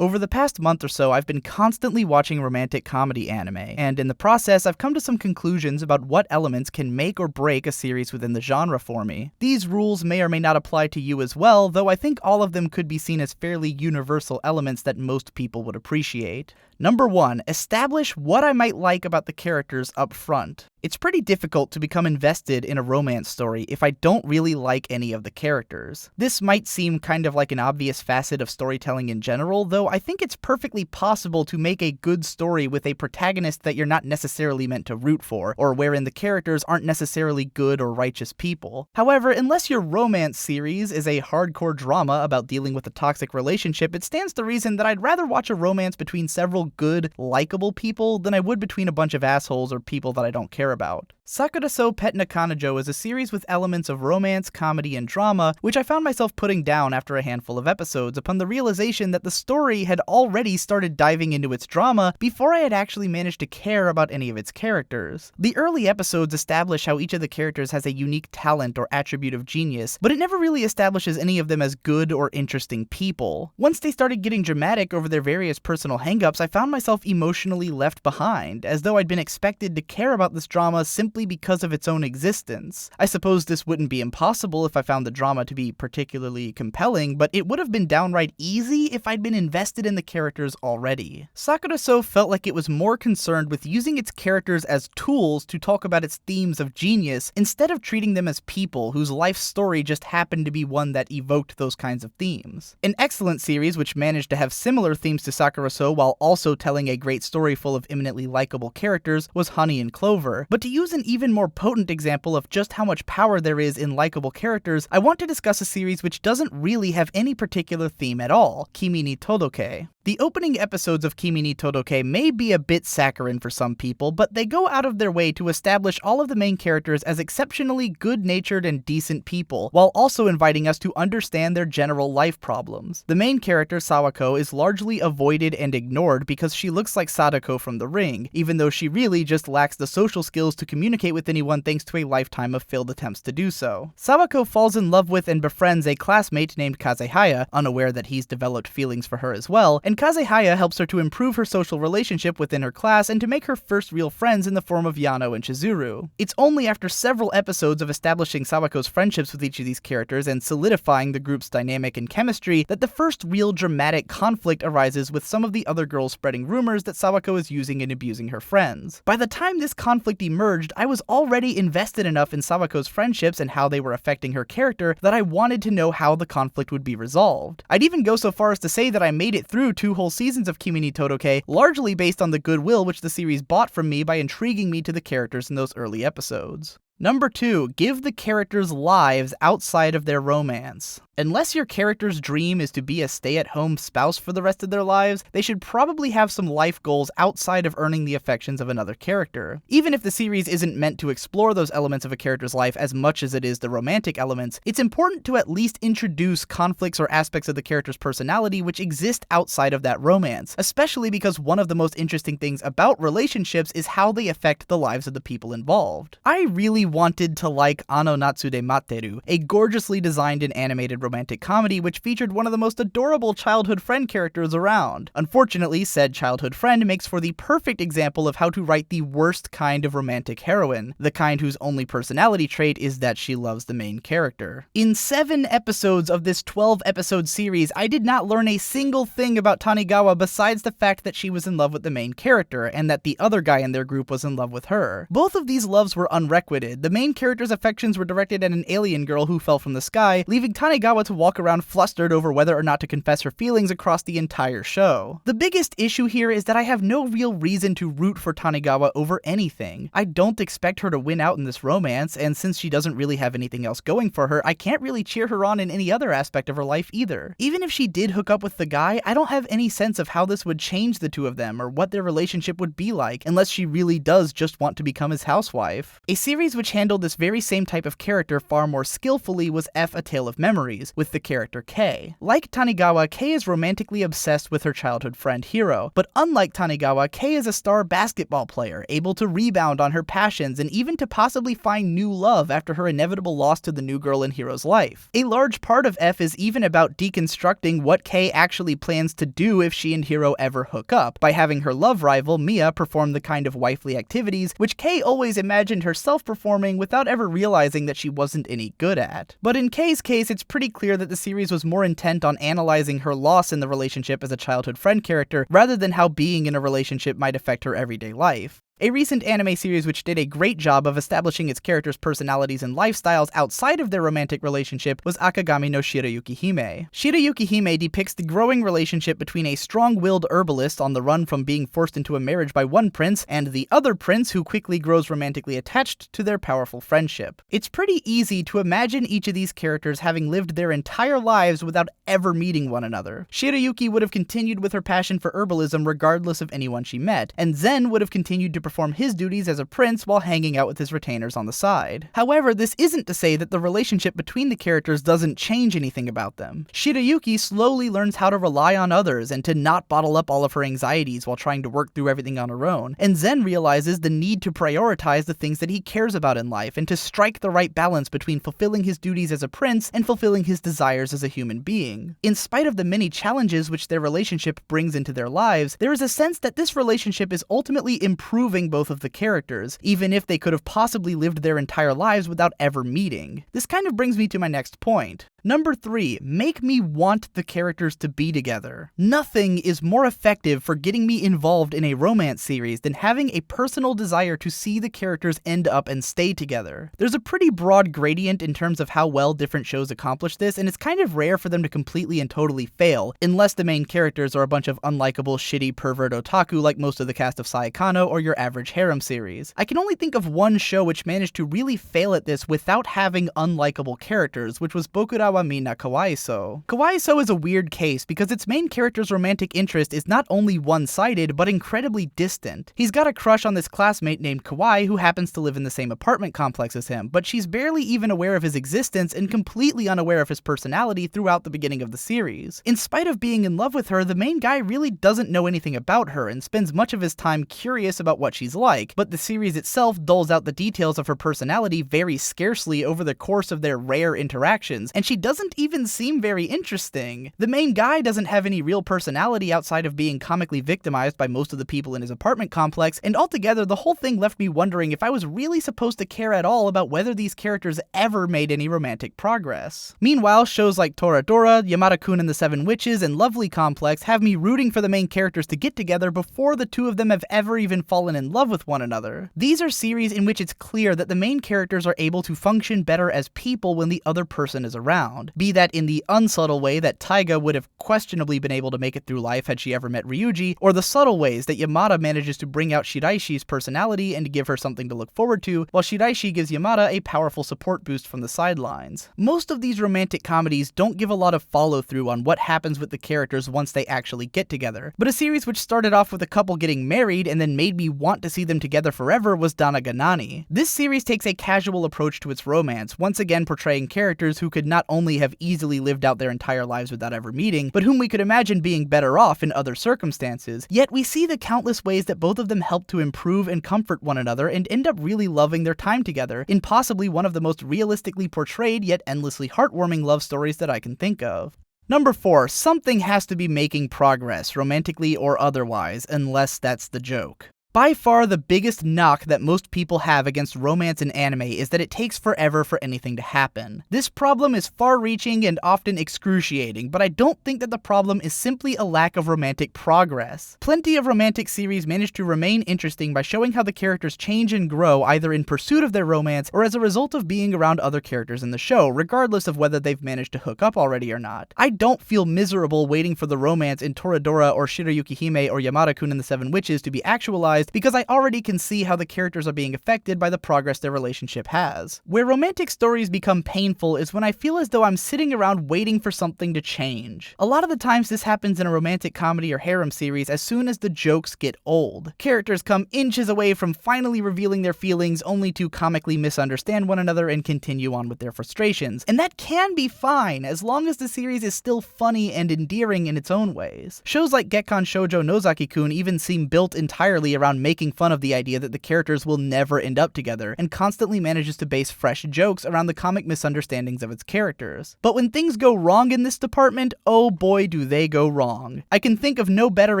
Over the past month or so, I've been constantly watching romantic comedy anime, and in the process, I've come to some conclusions about what elements can make or break a series within the genre for me. These rules may or may not apply to you as well, though I think all of them could be seen as fairly universal elements that most people would appreciate. Number 1, establish what I might like about the characters up front. It's pretty difficult to become invested in a romance story if I don't really like any of the characters. This might seem kind of like an obvious facet of storytelling in general, though I think it's perfectly possible to make a good story with a protagonist that you're not necessarily meant to root for, or wherein the characters aren't necessarily good or righteous people. However, unless your romance series is a hardcore drama about dealing with a toxic relationship, it stands to reason that I'd rather watch a romance between several good, likable people than I would between a bunch of assholes or people that I don't care about. Sakura-so Pet no Kanojo is a series with elements of romance, comedy, and drama, which I found myself putting down after a handful of episodes upon the realization that the story had already started diving into its drama before I had actually managed to care about any of its characters. The early episodes establish how each of the characters has a unique talent or attribute of genius, but it never really establishes any of them as good or interesting people. Once they started getting dramatic over their various personal hangups, I found myself emotionally left behind, as though I'd been expected to care about this drama simply because of its own existence. I suppose this wouldn't be impossible if I found the drama to be particularly compelling, but it would have been downright easy if I'd been invested in the characters already. Sakura-so felt like it was more concerned with using its characters as tools to talk about its themes of genius, instead of treating them as people whose life story just happened to be one that evoked those kinds of themes. An excellent series which managed to have similar themes to Sakura-so while also telling a great story full of eminently likable characters was Honey and Clover, but to use an even more potent example of just how much power there is in likable characters, I want to discuss a series which doesn't really have any particular theme at all, Kimi ni Todoke. The opening episodes of Kimi ni Todoke may be a bit saccharine for some people, but they go out of their way to establish all of the main characters as exceptionally good-natured and decent people, while also inviting us to understand their general life problems. The main character, Sawako, is largely avoided and ignored because she looks like Sadako from The Ring, even though she really just lacks the social skills to communicate with anyone thanks to a lifetime of failed attempts to do so. Sawako falls in love with and befriends a classmate named Kazehaya, unaware that he's developed feelings for her as well, and Kazehaya helps her to improve her social relationship within her class and to make her first real friends in the form of Yano and Chizuru. It's only after several episodes of establishing Sawako's friendships with each of these characters and solidifying the group's dynamic and chemistry that the first real dramatic conflict arises with some of the other girls spreading rumors that Sawako is using and abusing her friends. By the time this conflict emerged, I was already invested enough in Sawako's friendships and how they were affecting her character that I wanted to know how the conflict would be resolved. I'd even go so far as to say that I made it through 2 whole seasons of Kimi ni Todoke, largely based on the goodwill which the series bought from me by intriguing me to the characters in those early episodes. Number 2, give the characters lives outside of their romance. Unless your character's dream is to be a stay-at-home spouse for the rest of their lives, they should probably have some life goals outside of earning the affections of another character. Even if the series isn't meant to explore those elements of a character's life as much as it is the romantic elements, it's important to at least introduce conflicts or aspects of the character's personality which exist outside of that romance, especially because one of the most interesting things about relationships is how they affect the lives of the people involved. I really wanted to like Ano Natsu de Materu, a gorgeously designed and animated romantic comedy which featured one of the most adorable childhood friend characters around. Unfortunately, said childhood friend makes for the perfect example of how to write the worst kind of romantic heroine, the kind whose only personality trait is that she loves the main character. In 7 episodes of this 12-episode series, I did not learn a single thing about Tanigawa besides the fact that she was in love with the main character, and that the other guy in their group was in love with her. Both of these loves were unrequited. The main character's affections were directed at an alien girl who fell from the sky, leaving Tanigawa to walk around flustered over whether or not to confess her feelings across the entire show. The biggest issue here is that I have no real reason to root for Tanigawa over anything. I don't expect her to win out in this romance, and since she doesn't really have anything else going for her, I can't really cheer her on in any other aspect of her life either. Even if she did hook up with the guy, I don't have any sense of how this would change the two of them or what their relationship would be like, unless she really does just want to become his housewife. A series which handled this very same type of character far more skillfully was F: A Tale of Memories, series with the character Kei. Like Tanigawa, Kei is romantically obsessed with her childhood friend Hiro, but unlike Tanigawa, Kei is a star basketball player, able to rebound on her passions and even to possibly find new love after her inevitable loss to the new girl in Hiro's life. A large part of F is even about deconstructing what Kei actually plans to do if she and Hiro ever hook up, by having her love rival, Mia, perform the kind of wifely activities which Kei always imagined herself performing without ever realizing that she wasn't any good at. But in Kei's case, it's pretty clear that the series was more intent on analyzing her loss in the relationship as a childhood friend character, rather than how being in a relationship might affect her everyday life. A recent anime series which did a great job of establishing its characters' personalities and lifestyles outside of their romantic relationship was Akagami no Shirayuki Hime. Shirayuki Hime depicts the growing relationship between a strong-willed herbalist on the run from being forced into a marriage by one prince and the other prince who quickly grows romantically attached to their powerful friendship. It's pretty easy to imagine each of these characters having lived their entire lives without ever meeting one another. Shirayuki would have continued with her passion for herbalism regardless of anyone she met, and Zen would have continued to perform his duties as a prince while hanging out with his retainers on the side. However, this isn't to say that the relationship between the characters doesn't change anything about them. Shirayuki slowly learns how to rely on others and to not bottle up all of her anxieties while trying to work through everything on her own, and Zen realizes the need to prioritize the things that he cares about in life and to strike the right balance between fulfilling his duties as a prince and fulfilling his desires as a human being. In spite of the many challenges which their relationship brings into their lives, there is a sense that this relationship is ultimately improving both of the characters, even if they could have possibly lived their entire lives without ever meeting. This kind of brings me to my next point. Number 3, make me want the characters to be together. Nothing is more effective for getting me involved in a romance series than having a personal desire to see the characters end up and stay together. There's a pretty broad gradient in terms of how well different shows accomplish this, and it's kind of rare for them to completely and totally fail, unless the main characters are a bunch of unlikable, shitty pervert otaku like most of the cast of Saekano or your average harem series. I can only think of one show which managed to really fail at this without having unlikable characters, which was Bokurawa Minna Kawaiso. Kawaiso is a weird case because its main character's romantic interest is not only one-sided, but incredibly distant. He's got a crush on this classmate named Kawai who happens to live in the same apartment complex as him, but she's barely even aware of his existence and completely unaware of his personality throughout the beginning of the series. In spite of being in love with her, the main guy really doesn't know anything about her and spends much of his time curious about what she's like, but the series itself doles out the details of her personality very scarcely over the course of their rare interactions, and she doesn't even seem very interesting. The main guy doesn't have any real personality outside of being comically victimized by most of the people in his apartment complex, and altogether the whole thing left me wondering if I was really supposed to care at all about whether these characters ever made any romantic progress. Meanwhile, shows like Toradora, Yamada-kun and the Seven Witches, and Lovely Complex have me rooting for the main characters to get together before the two of them have ever even fallen in love with one another. These are series in which it's clear that the main characters are able to function better as people when the other person is around, be that in the unsubtle way that Taiga would have questionably been able to make it through life had she ever met Ryuji, or the subtle ways that Yamada manages to bring out Shiraishi's personality and to give her something to look forward to, while Shiraishi gives Yamada a powerful support boost from the sidelines. Most of these romantic comedies don't give a lot of follow-through on what happens with the characters once they actually get together, but a series which started off with a couple getting married and then made me want to see them together forever was Danaganani. This series takes a casual approach to its romance, once again portraying characters who could not only have easily lived out their entire lives without ever meeting, but whom we could imagine being better off in other circumstances. Yet we see the countless ways that both of them help to improve and comfort one another and end up really loving their time together, in possibly one of the most realistically portrayed yet endlessly heartwarming love stories that I can think of. Number 4, something has to be making progress, romantically or otherwise, unless that's the joke. By far the biggest knock that most people have against romance in anime is that it takes forever for anything to happen. This problem is far-reaching and often excruciating, but I don't think that the problem is simply a lack of romantic progress. Plenty of romantic series manage to remain interesting by showing how the characters change and grow either in pursuit of their romance or as a result of being around other characters in the show, regardless of whether they've managed to hook up already or not. I don't feel miserable waiting for the romance in Toradora or Shirayuki Hime or Yamada-kun and the Seven Witches to be actualized surprised because I already can see how the characters are being affected by the progress their relationship has. Where romantic stories become painful is when I feel as though I'm sitting around waiting for something to change. A lot of the times this happens in a romantic comedy or harem series as soon as the jokes get old. Characters come inches away from finally revealing their feelings only to comically misunderstand one another and continue on with their frustrations. And that can be fine as long as the series is still funny and endearing in its own ways. Shows like Gekkan Shoujo Nozaki-kun even seem built entirely around making fun of the idea that the characters will never end up together, and constantly manages to base fresh jokes around the comic misunderstandings of its characters. But when things go wrong in this department, oh boy do they go wrong. I can think of no better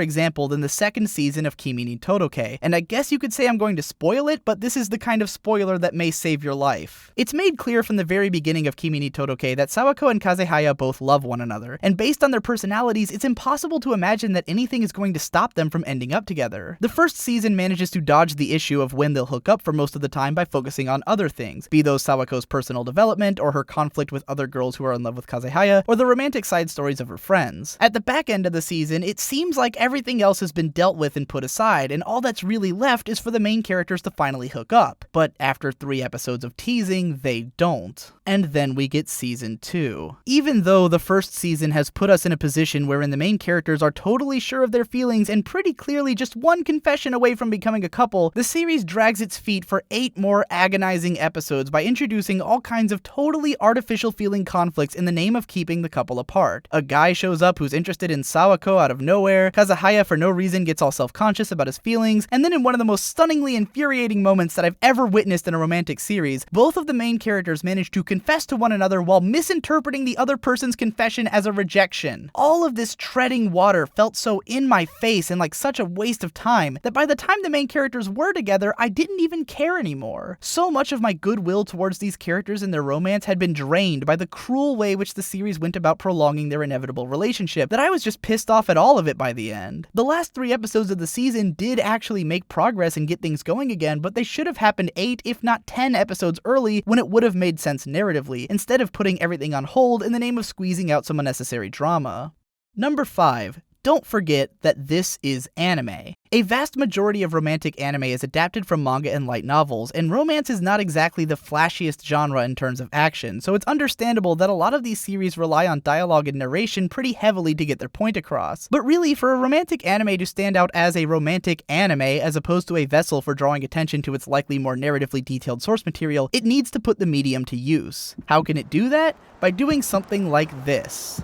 example than the second season of Kimi ni Todoke, and I guess you could say I'm going to spoil it, but this is the kind of spoiler that may save your life. It's made clear from the very beginning of Kimi ni Todoke that Sawako and Kazehaya both love one another, and based on their personalities, it's impossible to imagine that anything is going to stop them from ending up together. The first season manages to dodge the issue of when they'll hook up for most of the time by focusing on other things, be those Sawako's personal development, or her conflict with other girls who are in love with Kazehaya, or the romantic side stories of her friends. At the back end of the season, it seems like everything else has been dealt with and put aside, and all that's really left is for the main characters to finally hook up. But after 3 episodes of teasing, they don't. And then we get season 2. Even though the first season has put us in a position wherein the main characters are totally sure of their feelings and pretty clearly just one confession away from becoming a couple, the series drags its feet for 8 more agonizing episodes by introducing all kinds of totally artificial feeling conflicts in the name of keeping the couple apart. A guy shows up who's interested in Sawako out of nowhere, Kazehaya for no reason gets all self-conscious about his feelings, and then in one of the most stunningly infuriating moments that I've ever witnessed in a romantic series, both of the main characters manage to confess to one another while misinterpreting the other person's confession as a rejection. All of this treading water felt so in my face and like such a waste of time that by the time the main characters were together, I didn't even care anymore. So much of my goodwill towards these characters and their romance had been drained by the cruel way which the series went about prolonging their inevitable relationship that I was just pissed off at all of it by the end. The last 3 episodes of the season did actually make progress and get things going again, but they should have happened 8 if not 10 episodes early when it would have made sense narratively, instead of putting everything on hold in the name of squeezing out some unnecessary drama. Number 5. Don't forget that this is anime. A vast majority of romantic anime is adapted from manga and light novels, and romance is not exactly the flashiest genre in terms of action, so it's understandable that a lot of these series rely on dialogue and narration pretty heavily to get their point across. But really, for a romantic anime to stand out as a romantic anime as opposed to a vessel for drawing attention to its likely more narratively detailed source material, it needs to put the medium to use. How can it do that? By doing something like this.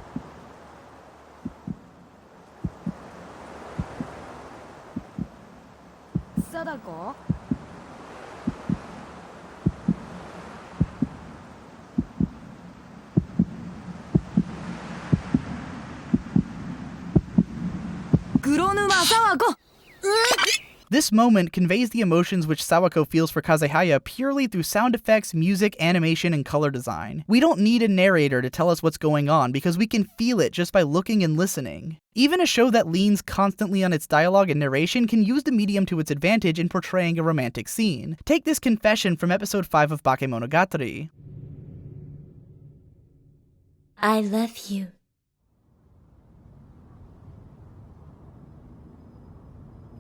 Sadako? Sawako! This moment conveys the emotions which Sawako feels for Kazehaya purely through sound effects, music, animation, and color design. We don't need a narrator to tell us what's going on because we can feel it just by looking and listening. Even a show that leans constantly on its dialogue and narration can use the medium to its advantage in portraying a romantic scene. Take this confession from episode 5 of Bakemonogatari. I love you.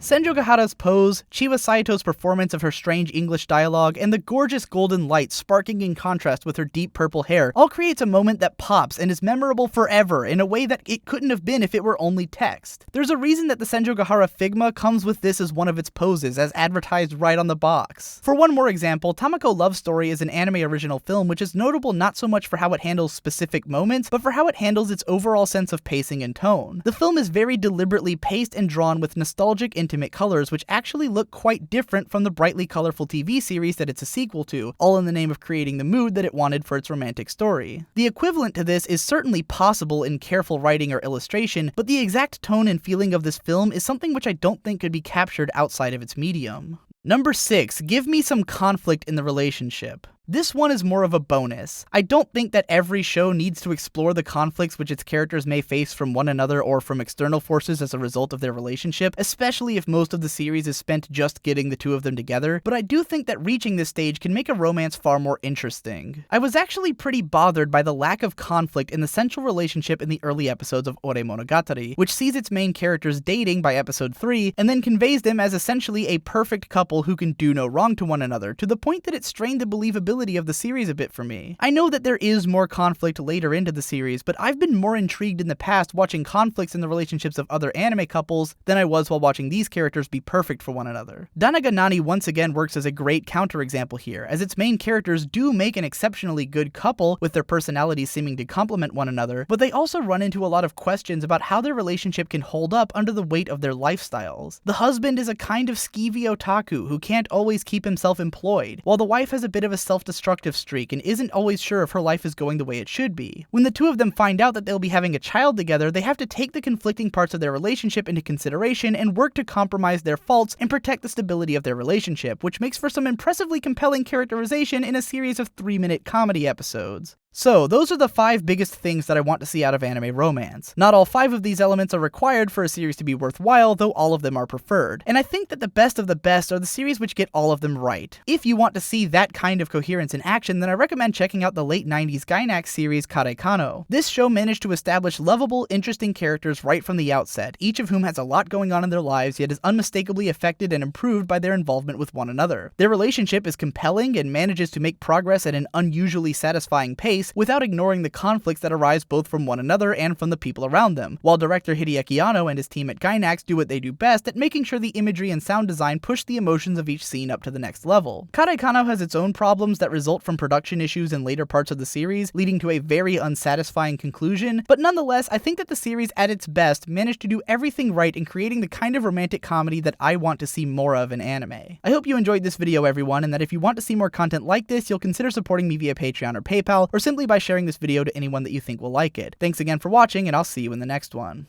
Senjo Gahara's pose, Chiwa Saito's performance of her strange English dialogue, and the gorgeous golden light sparking in contrast with her deep purple hair all creates a moment that pops and is memorable forever in a way that it couldn't have been if it were only text. There's a reason that the Senjo Gahara Figma comes with this as one of its poses, as advertised right on the box. For one more example, Tamako Love Story is an anime original film which is notable not so much for how it handles specific moments, but for how it handles its overall sense of pacing and tone. The film is very deliberately paced and drawn with nostalgic, intimate colors which actually look quite different from the brightly colorful TV series that it's a sequel to, all in the name of creating the mood that it wanted for its romantic story. The equivalent to this is certainly possible in careful writing or illustration, but the exact tone and feeling of this film is something which I don't think could be captured outside of its medium. Number 6, give me some conflict in the relationship. This one is more of a bonus. I don't think that every show needs to explore the conflicts which its characters may face from one another or from external forces as a result of their relationship, especially if most of the series is spent just getting the two of them together, but I do think that reaching this stage can make a romance far more interesting. I was actually pretty bothered by the lack of conflict in the central relationship in the early episodes of Ore Monogatari, which sees its main characters dating by episode 3, and then conveys them as essentially a perfect couple who can do no wrong to one another, to the point that it strained the believability of the series a bit for me. I know that there is more conflict later into the series, but I've been more intrigued in the past watching conflicts in the relationships of other anime couples than I was while watching these characters be perfect for one another. Danaga Nani once again works as a great counterexample here, as its main characters do make an exceptionally good couple with their personalities seeming to complement one another, but they also run into a lot of questions about how their relationship can hold up under the weight of their lifestyles. The husband is a kind of skeevy otaku who can't always keep himself employed, while the wife has a bit of a self-destructive streak and isn't always sure if her life is going the way it should be. When the two of them find out that they'll be having a child together, they have to take the conflicting parts of their relationship into consideration and work to compromise their faults and protect the stability of their relationship, which makes for some impressively compelling characterization in a series of 3-minute comedy episodes. So, those are the 5 biggest things that I want to see out of anime romance. Not all 5 of these elements are required for a series to be worthwhile, though all of them are preferred. And I think that the best of the best are the series which get all of them right. If you want to see that kind of coherence in action, then I recommend checking out the late 90s Gainax series Karekano. This show managed to establish lovable, interesting characters right from the outset, each of whom has a lot going on in their lives, yet is unmistakably affected and improved by their involvement with one another. Their relationship is compelling and manages to make progress at an unusually satisfying pace, without ignoring the conflicts that arise both from one another and from the people around them, while director Hideaki Anno and his team at Gainax do what they do best at making sure the imagery and sound design push the emotions of each scene up to the next level. Karekano has its own problems that result from production issues in later parts of the series, leading to a very unsatisfying conclusion, but nonetheless, I think that the series at its best managed to do everything right in creating the kind of romantic comedy that I want to see more of in anime. I hope you enjoyed this video, everyone, and that if you want to see more content like this, you'll consider supporting me via Patreon or PayPal, or simply by sharing this video to anyone that you think will like it. Thanks again for watching, and I'll see you in the next one.